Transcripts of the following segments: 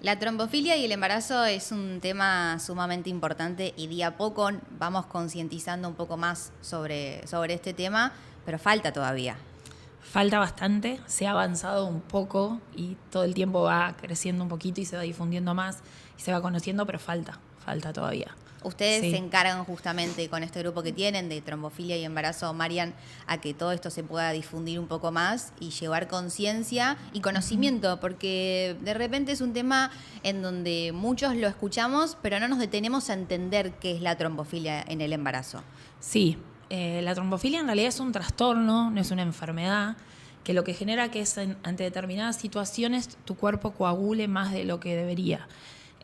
La trombofilia y el embarazo es un tema sumamente importante y día a poco vamos concientizando un poco más sobre este tema, pero falta todavía. Falta bastante, se ha avanzado un poco y todo el tiempo va creciendo un poquito y se va difundiendo más y se va conociendo, pero falta todavía. Ustedes Sí. se encargan justamente con este grupo que tienen de trombofilia y embarazo, Marian, a que todo esto se pueda difundir un poco más y llevar conciencia y conocimiento, porque de repente es un tema en donde muchos lo escuchamos, pero no nos detenemos a entender qué es la trombofilia en el embarazo. Sí, la trombofilia en realidad es un trastorno, no es una enfermedad, que lo que genera que es ante determinadas situaciones tu cuerpo coagule más de lo que debería.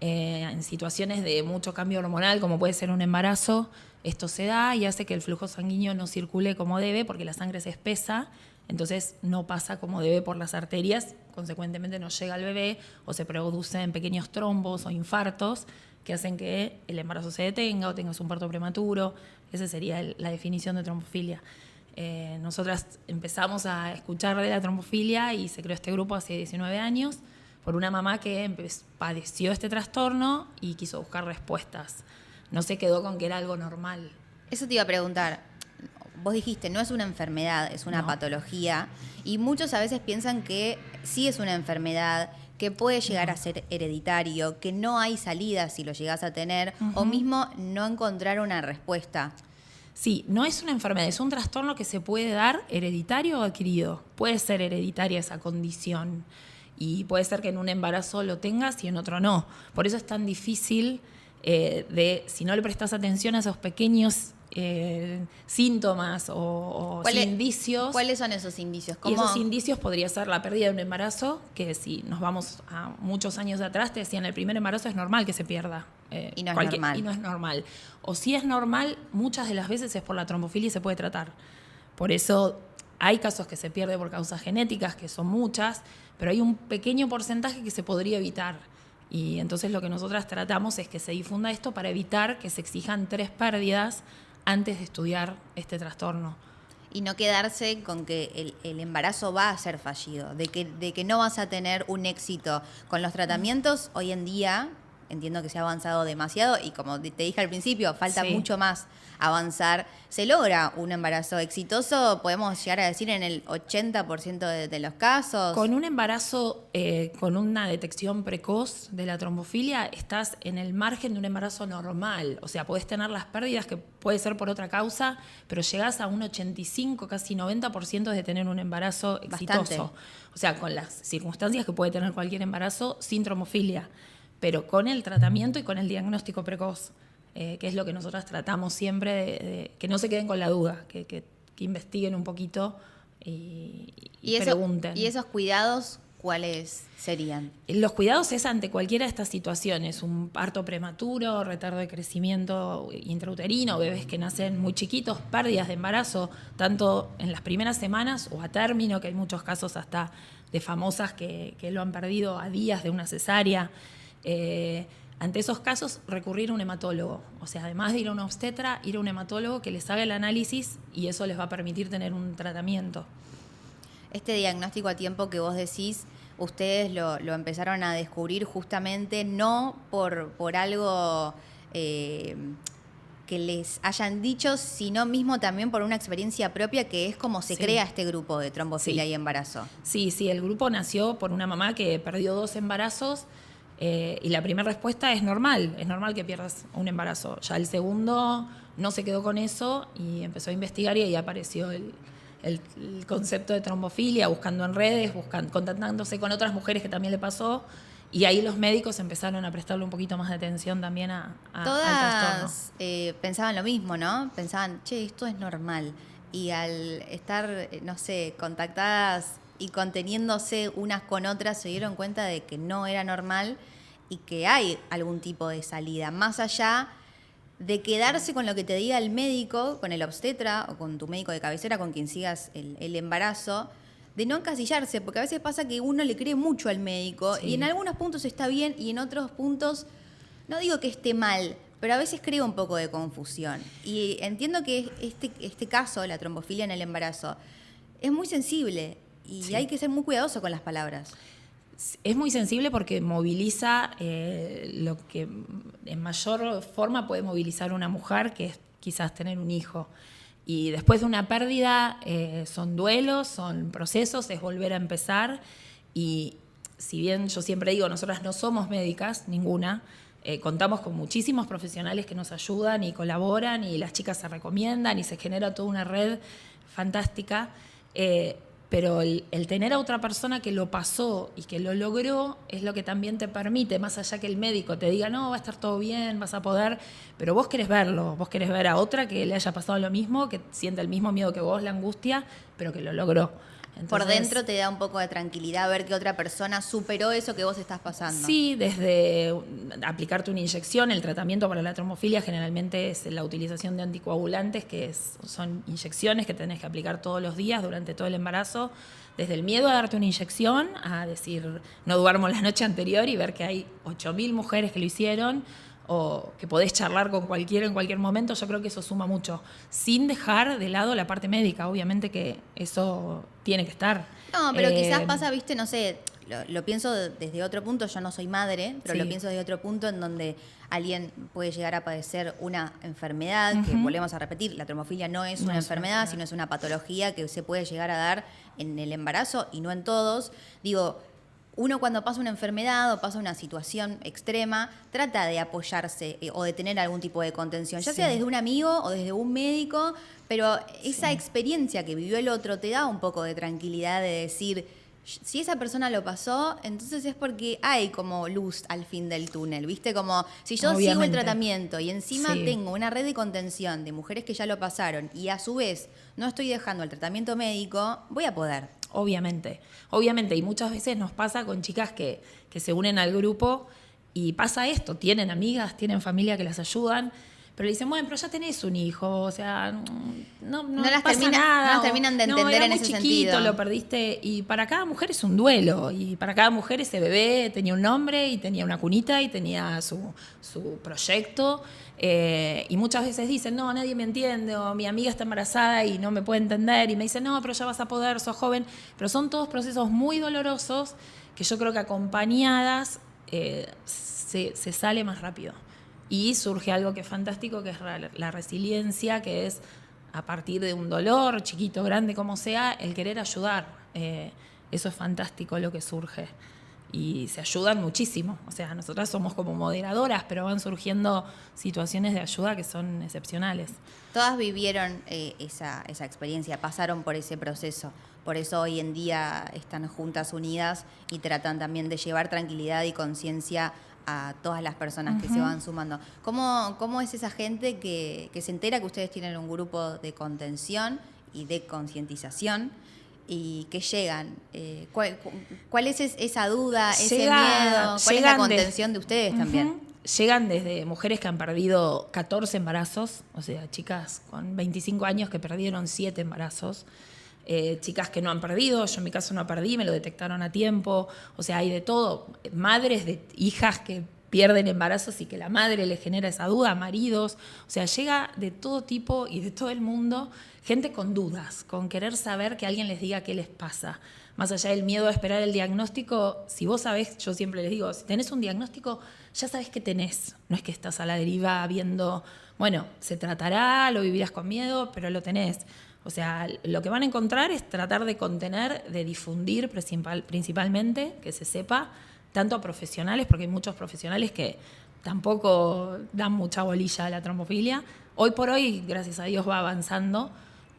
En situaciones de mucho cambio hormonal, como puede ser un embarazo, esto se da y hace que el flujo sanguíneo no circule como debe porque la sangre se espesa, entonces no pasa como debe por las arterias, consecuentemente no llega al bebé o se producen pequeños trombos o infartos que hacen que el embarazo se detenga o tengas un parto prematuro. Esa sería la definición de trombofilia. Nosotras empezamos a escuchar de la trombofilia y se creó este grupo hace 19 años por una mamá que padeció este trastorno y quiso buscar respuestas. No se quedó con que era algo normal. Eso te iba a preguntar. Vos dijiste, no es una enfermedad, es una patología. Y muchos a veces piensan que sí es una enfermedad, que puede llegar a ser hereditario, que no hay salida si lo llegás a tener, o mismo no encontrar una respuesta. Sí, no es una enfermedad, es un trastorno que se puede dar hereditario o adquirido. Puede ser hereditaria esa condición y puede ser que en un embarazo lo tengas y en otro no. Por eso es tan difícil si no le prestas atención a esos pequeños síntomas o indicios. ¿Cuáles son esos indicios? Y esos indicios podría ser la pérdida de un embarazo, que si nos vamos a muchos años atrás, te decían el primer embarazo es normal que se pierda. Y no es normal. Y no es normal. O si es normal, muchas de las veces es por la trombofilia y se puede tratar. Por eso hay casos que se pierde por causas genéticas, que son muchas, pero hay un pequeño porcentaje que se podría evitar. Y entonces lo que nosotras tratamos es que se difunda esto para evitar que se exijan 3 pérdidas antes de estudiar este trastorno. Y no quedarse con que el embarazo va a ser fallido, de que no vas a tener un éxito. Con los tratamientos, hoy en día, entiendo que se ha avanzado demasiado y como te dije al principio, falta mucho más avanzar. Se logra un embarazo exitoso, podemos llegar a decir en el 80% de los casos. Con un embarazo, con una detección precoz de la trombofilia, estás en el margen de un embarazo normal. O sea, podés tener las pérdidas que puede ser por otra causa, pero llegás a un 85, casi 90% de tener un embarazo exitoso. Bastante. O sea, con las circunstancias que puede tener cualquier embarazo sin trombofilia, pero con el tratamiento y con el diagnóstico precoz, que es lo que nosotros tratamos siempre, de que no se queden con la duda, que investiguen un poquito y pregunten. ¿Y esos cuidados cuáles serían? Los cuidados es ante cualquiera de estas situaciones, un parto prematuro, retardo de crecimiento intrauterino, bebés que nacen muy chiquitos, pérdidas de embarazo, tanto en las primeras semanas o a término, que hay muchos casos hasta de famosas que lo han perdido a días de una cesárea. Ante esos casos, recurrir a un hematólogo. O sea, además de ir a un obstetra, ir a un hematólogo que les haga el análisis y eso les va a permitir tener un tratamiento. Este diagnóstico a tiempo que vos decís, ustedes lo empezaron a descubrir justamente no por algo que les hayan dicho, sino mismo también por una experiencia propia que es como se crea este grupo de trombofilia y embarazo. Sí, el grupo nació por una mamá que perdió 2 embarazos. Y la primera respuesta es normal que pierdas un embarazo. Ya el segundo no se quedó con eso y empezó a investigar y ahí apareció el concepto de trombofilia, buscando en redes, contactándose con otras mujeres que también le pasó, y ahí los médicos empezaron a prestarle un poquito más de atención también al trastorno. Todas pensaban lo mismo, ¿no? Pensaban, che, esto es normal. Y al estar, no sé, contactadas y conteniéndose unas con otras, se dieron cuenta de que no era normal y que hay algún tipo de salida, más allá de quedarse con lo que te diga el médico, con el obstetra o con tu médico de cabecera, con quien sigas el embarazo, de no encasillarse, porque a veces pasa que uno le cree mucho al médico y en algunos puntos está bien y en otros puntos, no digo que esté mal, pero a veces crea un poco de confusión. Y entiendo que este caso, la trombofilia en el embarazo, es muy sensible y hay que ser muy cuidadoso con las palabras. Es muy sensible porque moviliza lo que en mayor forma puede movilizar una mujer, que es quizás tener un hijo. Y después de una pérdida son duelos, son procesos, es volver a empezar. Y si bien yo siempre digo, nosotras no somos médicas, ninguna, contamos con muchísimos profesionales que nos ayudan y colaboran, y las chicas se recomiendan y se genera toda una red fantástica. Pero el tener a otra persona que lo pasó y que lo logró es lo que también te permite, más allá que el médico te diga, no, va a estar todo bien, vas a poder, pero vos querés verlo, vos querés ver a otra que le haya pasado lo mismo, que sienta el mismo miedo que vos, la angustia, pero que lo logró. Entonces, por dentro te da un poco de tranquilidad ver que otra persona superó eso que vos estás pasando. Sí, desde aplicarte una inyección, el tratamiento para la trombofilia generalmente es la utilización de anticoagulantes, que son inyecciones que tenés que aplicar todos los días durante todo el embarazo. Desde el miedo a darte una inyección a decir, no duermo la noche anterior, y ver que hay 8.000 mujeres que lo hicieron, o que podés charlar con cualquiera en cualquier momento. Yo creo que eso suma mucho, sin dejar de lado la parte médica, obviamente que eso tiene que estar. No, pero quizás pasa, viste, no sé, lo pienso desde otro punto, yo no soy madre, pero lo pienso desde otro punto en donde alguien puede llegar a padecer una enfermedad, que volvemos a repetir, la trombofilia no es una enfermedad, sino es una patología que se puede llegar a dar en el embarazo y no en todos. Digo, uno cuando pasa una enfermedad o pasa una situación extrema, trata de apoyarse o de tener algún tipo de contención, ya sea desde un amigo o desde un médico, pero esa experiencia que vivió el otro te da un poco de tranquilidad de decir, si esa persona lo pasó, entonces es porque hay como luz al fin del túnel, ¿viste? Como si yo sigo el tratamiento y encima tengo una red de contención de mujeres que ya lo pasaron y a su vez no estoy dejando el tratamiento médico, voy a poder. Obviamente, y muchas veces nos pasa con chicas que se unen al grupo y pasa esto, tienen amigas, tienen familia que las ayudan, pero le dicen, bueno, pero ya tenés un hijo, o sea, no las pasa nada. No las terminan de entender era en muy ese chiquito, sentido. lo perdiste, y para cada mujer es un duelo, y para cada mujer ese bebé tenía un nombre y tenía una cunita y tenía su proyecto. Y muchas veces dicen, no, nadie me entiende, o mi amiga está embarazada y no me puede entender, y me dicen, no, pero ya vas a poder, sos joven. Pero son todos procesos muy dolorosos que yo creo que acompañadas se sale más rápido. Y surge algo que es fantástico, que es la resiliencia, que es a partir de un dolor, chiquito, grande, como sea, el querer ayudar. Eso es fantástico lo que surge. Y se ayudan muchísimo. O sea, nosotras somos como moderadoras, pero van surgiendo situaciones de ayuda que son excepcionales. Todas vivieron esa experiencia, pasaron por ese proceso. Por eso hoy en día están juntas, unidas, y tratan también de llevar tranquilidad y conciencia a todas las personas que se van sumando. ¿Cómo es esa gente que se entera que ustedes tienen un grupo de contención y de concientización y que llegan? ¿Cuál es esa duda, ese miedo? ¿Cuál es la contención de ustedes también? Llegan desde mujeres que han perdido 14 embarazos, o sea, chicas con 25 años que perdieron 7 embarazos. Chicas que no han perdido, yo en mi caso no perdí, me lo detectaron a tiempo, o sea, hay de todo, madres de hijas que pierden embarazos y que la madre le genera esa duda, maridos, o sea, llega de todo tipo y de todo el mundo, gente con dudas, con querer saber que alguien les diga qué les pasa. Más allá del miedo a esperar el diagnóstico, si vos sabés, yo siempre les digo, si tenés un diagnóstico, ya sabés qué tenés, no es que estás a la deriva viendo, bueno, se tratará, lo vivirás con miedo, pero lo tenés. O sea, lo que van a encontrar es tratar de contener, de difundir principalmente, que se sepa, tanto a profesionales, porque hay muchos profesionales que tampoco dan mucha bolilla a la trombofilia. Hoy por hoy, gracias a Dios, va avanzando.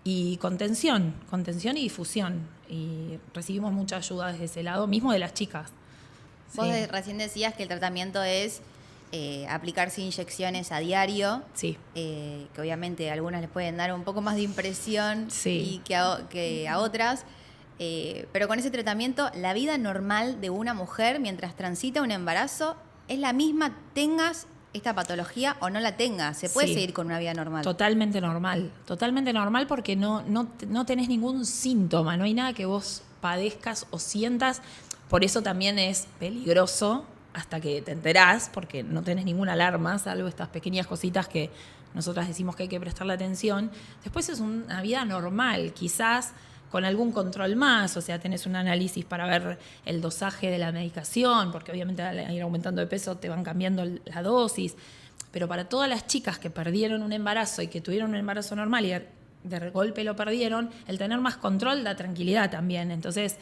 Y contención y difusión. Y recibimos mucha ayuda desde ese lado, mismo de las chicas. Vos recién decías que el tratamiento es aplicarse inyecciones a diario, que obviamente a algunas les pueden dar un poco más de impresión y que a otras, pero con ese tratamiento la vida normal de una mujer mientras transita un embarazo es la misma, tengas esta patología o no la tengas, se puede seguir con una vida normal. Totalmente normal porque no tenés ningún síntoma, no hay nada que vos padezcas o sientas, por eso también es peligroso hasta que te enterás, porque no tenés ninguna alarma, salvo estas pequeñas cositas que nosotras decimos que hay que prestarle atención. Después es una vida normal, quizás con algún control más, o sea, tenés un análisis para ver el dosaje de la medicación, porque obviamente al ir aumentando de peso te van cambiando la dosis, pero para todas las chicas que perdieron un embarazo y que tuvieron un embarazo normal y de golpe lo perdieron, el tener más control da tranquilidad también, entonces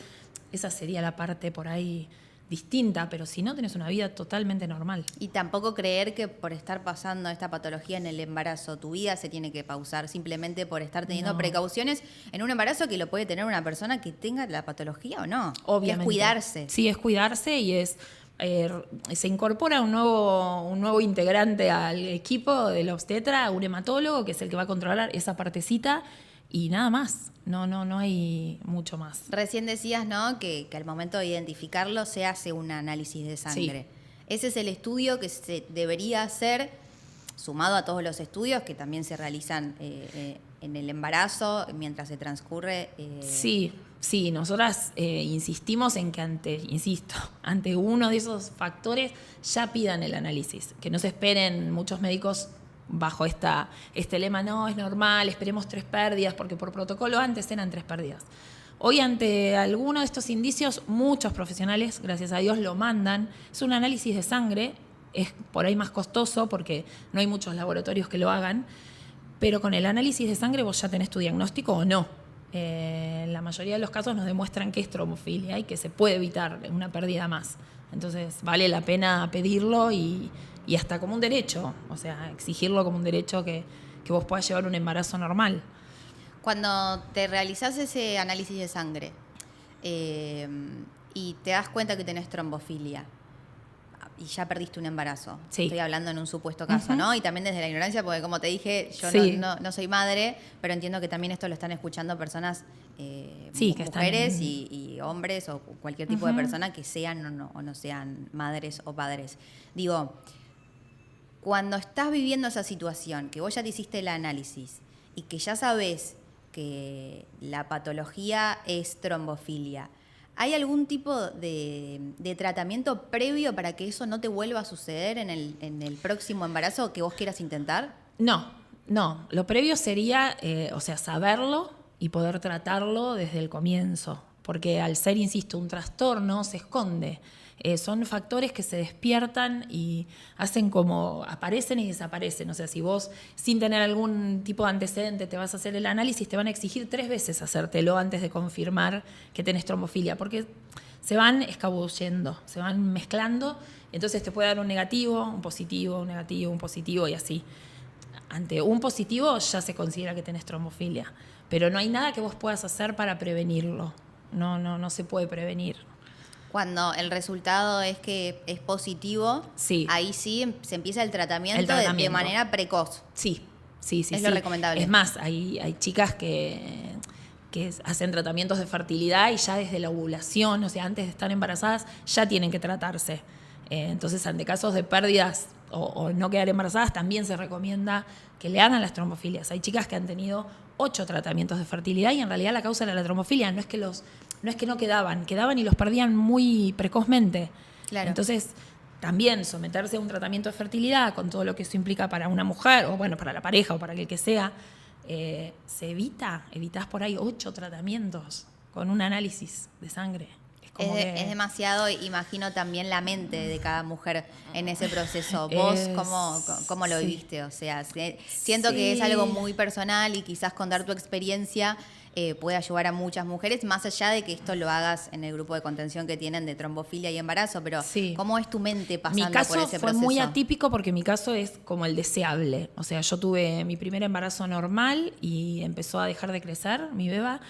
esa sería la parte por ahí distinta, pero si no, tenés una vida totalmente normal. Y tampoco creer que por estar pasando esta patología en el embarazo, tu vida se tiene que pausar simplemente por estar teniendo precauciones en un embarazo que lo puede tener una persona que tenga la patología o no. Obviamente. Es cuidarse. Sí, es cuidarse y es se incorpora un nuevo integrante al equipo del obstetra, un hematólogo, que es el que va a controlar esa partecita y nada más. No hay mucho más. Recién decías, ¿no?, que al momento de identificarlo se hace un análisis de sangre. Sí. Ese es el estudio que se debería hacer, sumado a todos los estudios que también se realizan en el embarazo, mientras se transcurre. Sí, nosotras insistimos en que ante uno de esos factores ya pidan el análisis, que no se esperen muchos médicos bajo este lema, no, es normal, esperemos 3 pérdidas, porque por protocolo antes eran 3 pérdidas. Hoy, ante alguno de estos indicios, muchos profesionales, gracias a Dios, lo mandan. Es un análisis de sangre, es por ahí más costoso porque no hay muchos laboratorios que lo hagan, pero con el análisis de sangre vos ya tenés tu diagnóstico o no. En la mayoría de los casos nos demuestran que es trombofilia y que se puede evitar una pérdida más. Entonces vale la pena pedirlo y hasta como un derecho, o sea, exigirlo como un derecho que vos puedas llevar un embarazo normal. Cuando te realizás ese análisis de sangre y te das cuenta que tenés trombofilia y ya perdiste un embarazo, sí. Estoy hablando en un supuesto caso, ¿no? Y también desde la ignorancia, porque como te dije, yo no soy madre, pero entiendo que también esto lo están escuchando personas, mujeres y hombres o cualquier tipo de persona que sean o no sean madres o padres. Digo, cuando estás viviendo esa situación, que vos ya te hiciste el análisis y que ya sabés que la patología es trombofilia, ¿hay algún tipo de tratamiento previo para que eso no te vuelva a suceder en el próximo embarazo que vos quieras intentar? No. Lo previo sería, saberlo y poder tratarlo desde el comienzo. Porque al ser, insisto, un trastorno, se esconde. Son factores que se despiertan y hacen como aparecen y desaparecen. O sea, si vos, sin tener algún tipo de antecedente, te vas a hacer el análisis, te van a exigir 3 veces hacértelo antes de confirmar que tenés trombofilia, porque se van escabullendo, se van mezclando, entonces te puede dar un negativo, un positivo, un negativo, un positivo y así. Ante un positivo ya se considera que tenés trombofilia, pero no hay nada que vos puedas hacer para prevenirlo. No se puede prevenir. Cuando el resultado es que es positivo, sí. Ahí sí se empieza el tratamiento. De manera precoz. Sí. Es lo recomendable. Es más, hay chicas que hacen tratamientos de fertilidad y ya desde la ovulación, o sea, antes de estar embarazadas, ya tienen que tratarse. Entonces, ante casos de pérdidas o no quedar embarazadas, también se recomienda que le hagan las trombofilias. Hay chicas que han tenido 8 tratamientos de fertilidad y en realidad la causa era la trombofilia. No es que no quedaban y los perdían muy precozmente. Claro. Entonces, también someterse a un tratamiento de fertilidad con todo lo que eso implica para una mujer, o bueno, para la pareja o para el que sea, se evitás por ahí 8 tratamientos con un análisis de sangre. Es demasiado, imagino también la mente de cada mujer en ese proceso. ¿Vos cómo lo viviste? O sea, siento que es algo muy personal y quizás contar tu experiencia puede ayudar a muchas mujeres, más allá de que esto lo hagas en el grupo de contención que tienen de trombofilia y embarazo, pero ¿cómo es tu mente pasando por ese proceso? Mi caso fue muy atípico porque mi caso es como el deseable. O sea, yo tuve mi primer embarazo normal y empezó a dejar de crecer mi beba.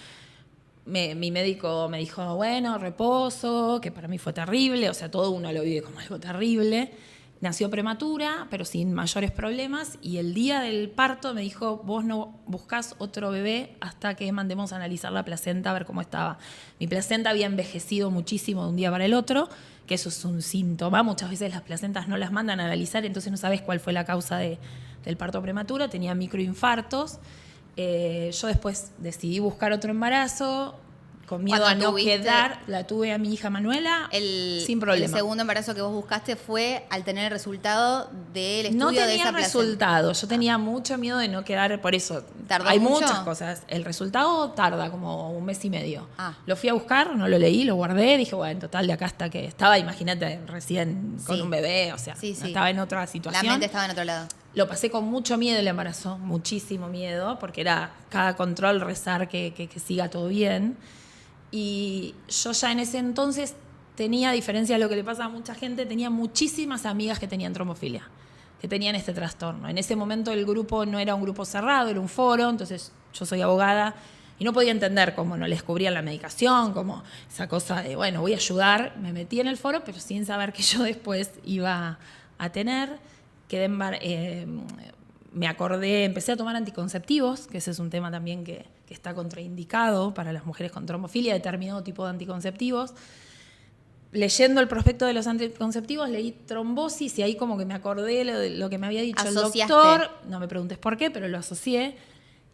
Mi médico me dijo, bueno, reposo, que para mí fue terrible, o sea, todo uno lo vive como algo terrible. Nació prematura, pero sin mayores problemas, y el día del parto me dijo, vos no buscás otro bebé hasta que mandemos a analizar la placenta a ver cómo estaba. Mi placenta había envejecido muchísimo de un día para el otro, que eso es un síntoma. Muchas veces las placentas no las mandan a analizar, entonces no sabes cuál fue la causa del parto prematuro. Tenía microinfartos. Yo después decidí buscar otro embarazo, con miedo a Cuando no tuviste- quedar. La tuve a mi hija Manuela sin problema. El segundo embarazo que vos buscaste fue al tener el resultado del estudio No de tenía esa placenta. resultado, yo tenía mucho miedo de no quedar, por eso ¿Tardó hay mucho? muchas cosas. El resultado tarda como 1 mes y medio. Ah. Lo fui a buscar, no lo leí, lo guardé, dije, bueno, en total de acá hasta que estaba, imagínate, recién con Sí. un bebé, o sea, Sí, sí. estaba en otra La situación. mente estaba en otro lado. Lo pasé con mucho miedo el embarazo, muchísimo miedo, porque era cada control rezar que siga todo bien. Y yo ya en ese entonces tenía, a diferencia de lo que le pasa a mucha gente, tenía muchísimas amigas que tenían trombofilia, que tenían este trastorno. En ese momento el grupo no era un grupo cerrado, era un foro, entonces yo soy abogada y no podía entender cómo no les cubrían la medicación, cómo esa cosa de, bueno, voy a ayudar. Me metí en el foro, pero sin saber que yo después iba a tener. Me acordé, empecé a tomar anticonceptivos, que ese es un tema también que está contraindicado para las mujeres con trombofilia, determinado tipo de anticonceptivos. Leyendo el prospecto de los anticonceptivos, leí trombosis y ahí como que me acordé lo que me había dicho Asociaste. el doctor. No me preguntes por qué, pero lo asocié.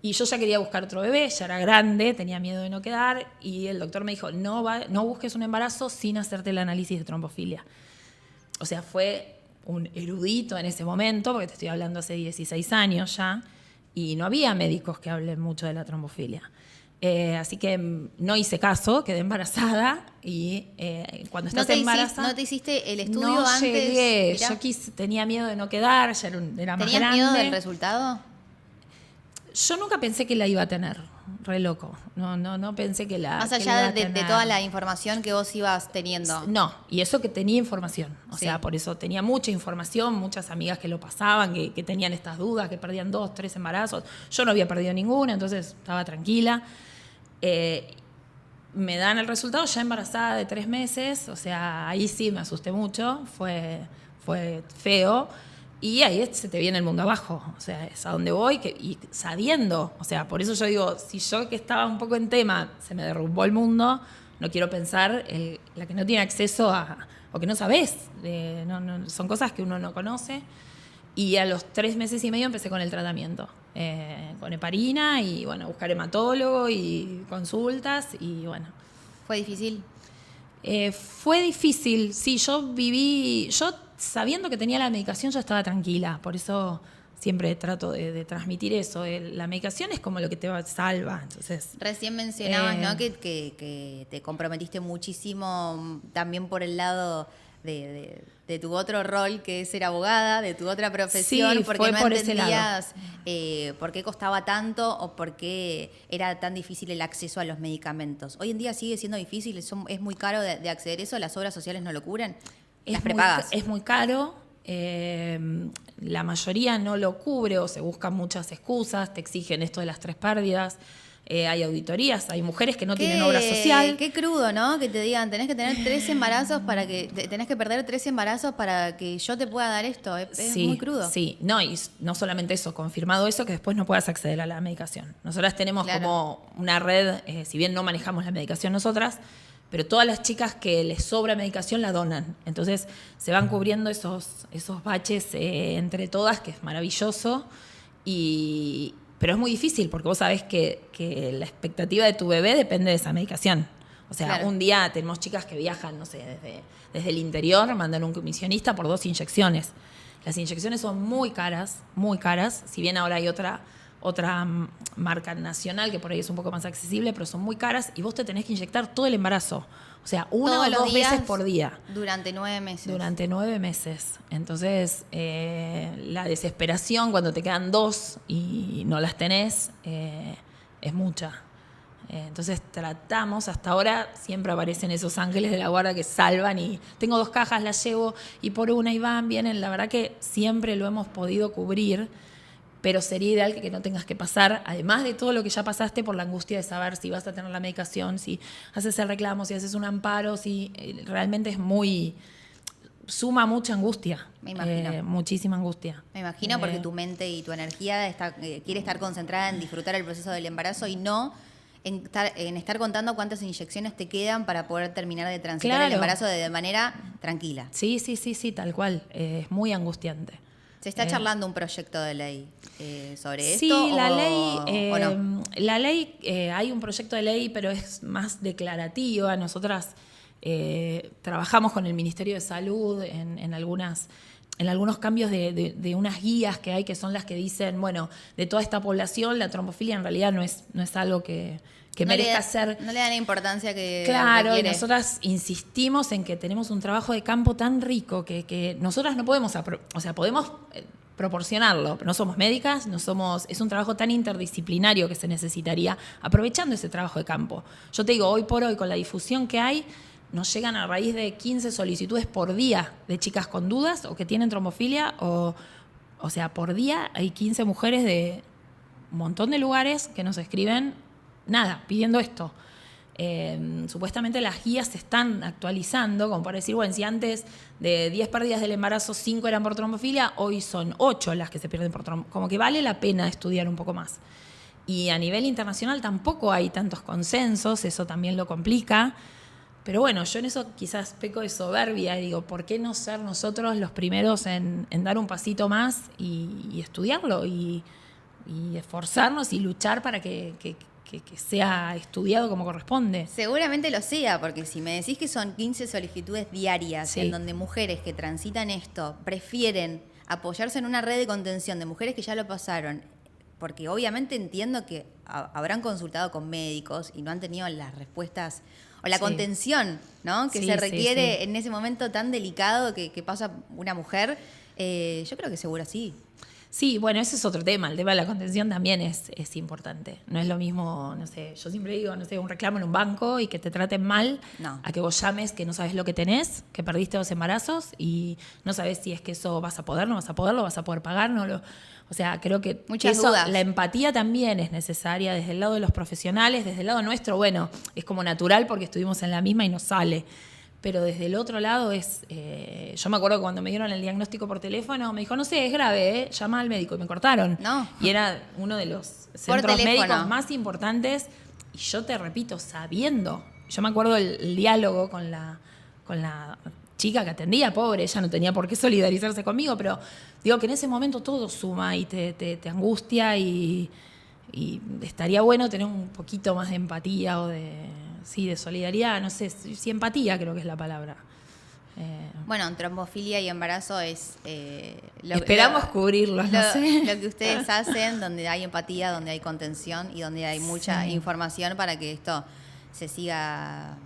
Y yo ya quería buscar otro bebé, ya era grande, tenía miedo de no quedar. Y el doctor me dijo, no busques un embarazo sin hacerte el análisis de trombofilia. O sea, fue un erudito en ese momento, porque te estoy hablando hace 16 años ya, y no había médicos que hablen mucho de la trombofilia. Así que no hice caso, quedé embarazada y cuando estás embarazada... ¿No te hiciste el estudio no antes? llegué, Mirá. yo tenía miedo de no quedar, ya era más ¿Tenías grande. miedo del resultado? Yo nunca pensé que la iba a tener, re loco. No pensé que la Más que la allá iba a de tener. toda la información que vos ibas teniendo. No, y eso que tenía información. O Sí. sea, por eso tenía mucha información, muchas amigas que lo pasaban, que tenían estas dudas, que perdían 2, 3 embarazos. Yo no había perdido ninguna, entonces estaba tranquila. Me dan el resultado ya embarazada de 3 meses, o sea, ahí sí me asusté mucho, fue feo. Y ahí se te viene el mundo abajo, o sea, es a donde voy y sabiendo, o sea, por eso yo digo, si yo que estaba un poco en tema se me derrumbó el mundo, no quiero pensar la que no tiene acceso o que no sabes, son cosas que uno no conoce. Y a los 3 meses y medio empecé con el tratamiento, con heparina y bueno, buscar hematólogo y consultas y bueno. ¿Fue difícil? Fue difícil, sí, yo sabiendo que tenía la medicación yo estaba tranquila, por eso siempre trato de transmitir eso. La medicación es como lo que te salva, entonces... Recién mencionabas, ¿no? Que te comprometiste muchísimo también por el lado de tu otro rol, que es ser abogada, de tu otra profesión, Sí, porque fue no por ese lado. entendías por qué costaba tanto o por qué era tan difícil el acceso a los medicamentos. Hoy en día sigue siendo difícil, es muy caro de acceder a eso, las obras sociales no lo cubren, las prepagas. Es muy caro, la mayoría no lo cubre o se buscan muchas excusas, te exigen esto de las 3 pérdidas. Hay auditorías, hay mujeres que no tienen obra social. Qué crudo, ¿no? Que te digan, tenés que tener 3 embarazos tenés que perder 3 embarazos para que yo te pueda dar esto. Es Sí, muy crudo. Sí, no, y no solamente eso, confirmado eso, que después no puedas acceder a la medicación. Nosotras tenemos Claro. como una red, si bien no manejamos la medicación nosotras, pero todas las chicas que les sobra medicación la donan. Entonces se van cubriendo esos baches entre todas, que es maravilloso. Pero es muy difícil porque vos sabés que la expectativa de tu bebé depende de esa medicación. O sea, Claro. un día tenemos chicas que viajan, no sé, desde el interior, mandan un comisionista por 2 inyecciones. Las inyecciones son muy caras, si bien ahora hay otra marca nacional que por ahí es un poco más accesible, pero son muy caras y vos te tenés que inyectar todo el embarazo. O sea, 1 Todos o los 2 días veces por día. Durante 9 meses. Durante 9 meses. Entonces, la desesperación cuando te quedan 2 y no las tenés es mucha. Entonces tratamos, hasta ahora siempre aparecen esos ángeles de la guarda que salvan y tengo 2 cajas, las llevo y por una y van, vienen. La verdad que siempre lo hemos podido cubrir, pero sería ideal que no tengas que pasar, además de todo lo que ya pasaste, por la angustia de saber si vas a tener la medicación, si haces el reclamo, si haces un amparo, si realmente suma mucha angustia. Me imagino. Muchísima angustia. Me imagino porque tu mente y tu energía quiere estar concentrada en disfrutar el proceso del embarazo y no en estar contando cuántas inyecciones te quedan para poder terminar de transitar Claro. el embarazo de manera tranquila. Sí, tal cual. Es muy angustiante. ¿Se está charlando un proyecto de ley sobre esto? Sí, la ley, ¿o no? Hay un proyecto de ley, pero es más declarativa. Nosotras trabajamos con el Ministerio de Salud en algunos cambios de unas guías que hay, que son las que dicen, bueno, de toda esta población, la trombofilia en realidad no es algo que merezca ser... No le dan la importancia que Claro, y requiere. nosotras insistimos en que tenemos un trabajo de campo tan rico que nosotras no podemos, podemos proporcionarlo, pero no somos médicas, es un trabajo tan interdisciplinario que se necesitaría aprovechando ese trabajo de campo. Yo te digo, hoy por hoy, con la difusión que hay, nos llegan a raíz de 15 solicitudes por día de chicas con dudas o que tienen trombofilia, o sea, por día hay 15 mujeres de un montón de lugares que nos escriben pidiendo esto. Supuestamente las guías se están actualizando, como para decir, bueno, si antes de 10 pérdidas del embarazo 5 eran por trombofilia, hoy son 8 las que se pierden por trombofilia. Como que vale la pena estudiar un poco más. Y a nivel internacional tampoco hay tantos consensos, eso también lo complica. Pero bueno, yo en eso quizás peco de soberbia y digo, ¿por qué no ser nosotros los primeros en dar un pasito más y estudiarlo y esforzarnos y luchar para que sea estudiado como corresponde? Seguramente lo sea, porque si me decís que son 15 solicitudes diarias, Sí. en donde mujeres que transitan esto prefieren apoyarse en una red de contención de mujeres que ya lo pasaron, porque obviamente entiendo que habrán consultado con médicos y no han tenido las respuestas o la Sí. contención, ¿no? Que Sí, se sí, requiere sí. en ese momento tan delicado que pasa una mujer. Yo creo que seguro sí. Sí, bueno, ese es otro tema. El tema de la contención también es importante. No es lo mismo, no sé, yo siempre digo, no sé, un reclamo en un banco y que te traten mal, No. a que vos llames que no sabes lo que tenés, que perdiste 2 embarazos y no sabes si es que eso vas a poder, no vas a poder, lo vas a poder pagar, no lo... O sea, creo que Muchas eso, dudas. la empatía también es necesaria desde el lado de los profesionales, desde el lado nuestro, bueno, es como natural porque estuvimos en la misma y nos sale. Pero desde el otro lado yo me acuerdo que cuando me dieron el diagnóstico por teléfono, me dijo, no sé, es grave, llama al médico, y me cortaron. No. Y era uno de los centros teléfono. médicos más importantes, y yo te repito, sabiendo. Yo me acuerdo el diálogo con la chica que atendía, pobre, ella no tenía por qué solidarizarse conmigo, pero digo que en ese momento todo suma y te angustia y estaría bueno tener un poquito más de empatía o de solidaridad, no sé, si empatía creo que es la palabra. Bueno, trombofilia y embarazo es... Esperamos cubrirlos, no sé. Lo que ustedes hacen, donde hay empatía, donde hay contención y donde hay mucha Sí. información para que esto se siga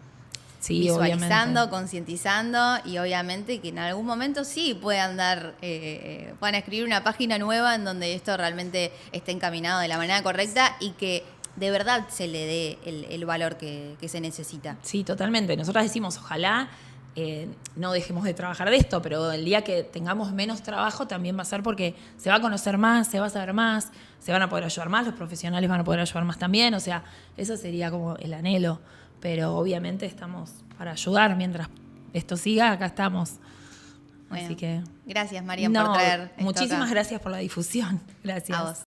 Sí, visualizando, obviamente. concientizando y obviamente que en algún momento sí puedan escribir una página nueva en donde esto realmente esté encaminado de la manera correcta y que de verdad se le dé el valor que se necesita. Sí, totalmente. Nosotras decimos, ojalá no dejemos de trabajar de esto, pero el día que tengamos menos trabajo también va a ser porque se va a conocer más, se va a saber más, se van a poder ayudar más, los profesionales van a poder ayudar más también, o sea, eso sería como el anhelo, pero obviamente estamos para ayudar mientras esto siga, acá estamos. Bueno, Así que gracias, Marian, por traer esto muchísimas acá. gracias por la difusión. Gracias. A vos.